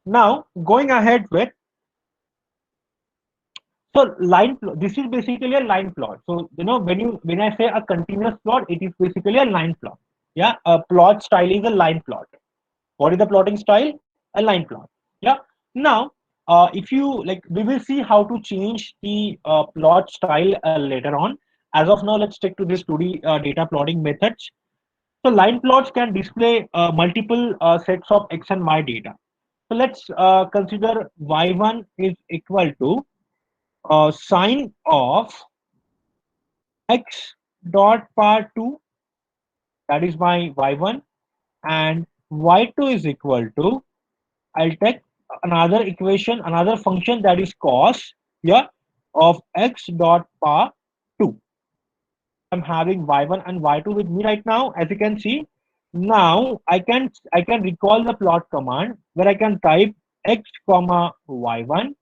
Now going ahead with, so this is basically a line plot. So when I say a continuous plot, it is basically a line plot. Yeah, a plot style is a line plot. What is the plotting style? A line plot. Yeah. Now, if you like, we will see how to change the plot style later on. As of now, let's stick to this 2D data plotting methods. So line plots can display multiple sets of x and y data. So let's consider y1 is equal to sine of x dot power 2, that is my y1, and y2 is equal to, I'll take another equation, another function, that is cos, yeah, of x dot power 2. I'm having y1 and y2 with me right now, as you can see. Now I can recall the plot command where I can type x comma y1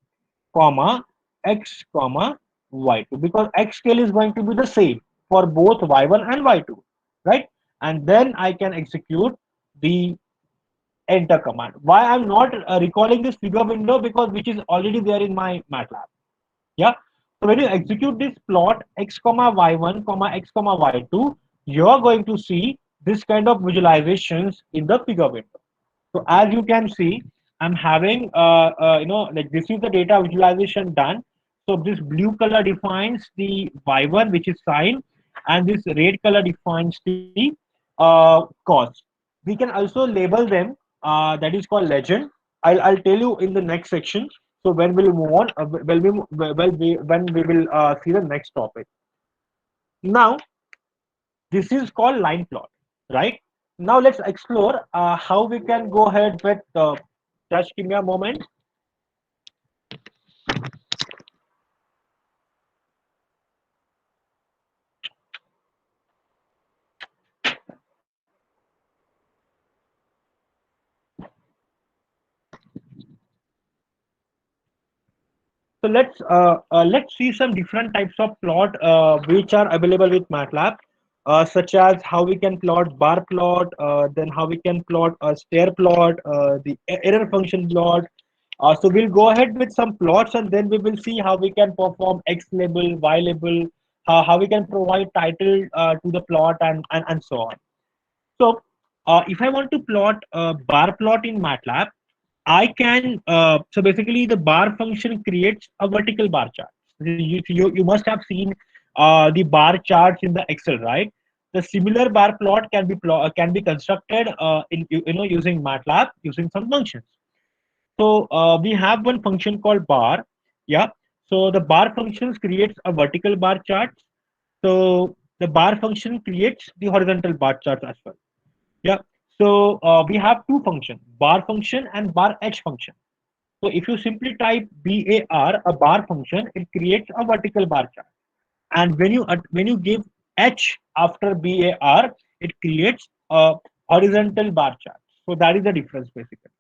comma x comma y2, because x scale is going to be the same for both y1 and y2, right? And then I can execute the enter command. Why I'm not recalling this figure window? Because which is already there in my MATLAB. Yeah. So when you execute this plot x comma y1 comma x comma y2, you're going to see this kind of visualizations in the figure window. So as you can see, I'm having like this is the data visualization done. So this blue color defines the y1, which is sine, and this red color defines the cos. We can also label them. That is called legend. I'll tell you in the next section. So when we'll move on, when we will see the next topic. Now this is called line plot, right? Now let's explore how we can go ahead with. Just give me a moment. So let's see some different types of plot which are available with MATLAB, such as how we can plot bar plot, then how we can plot a stair plot, the error function plot. So we'll go ahead with some plots, and then we will see how we can perform X label, Y label, how we can provide title to the plot, and so on. So if I want to plot a bar plot in MATLAB, I can, so basically the bar function creates a vertical bar chart. You must have seen the bar charts in the Excel, right? The similar bar plot can be constructed in using MATLAB using some functions. So we have one function called bar. Yeah. So the bar functions creates a vertical bar chart. So the bar function creates the horizontal bar chart as well. Yeah. So we have two functions, bar function and bar h function. So if you simply type bar, a bar function, it creates a vertical bar chart. And when you give h after bar, it creates a horizontal bar chart. So that is the difference basically.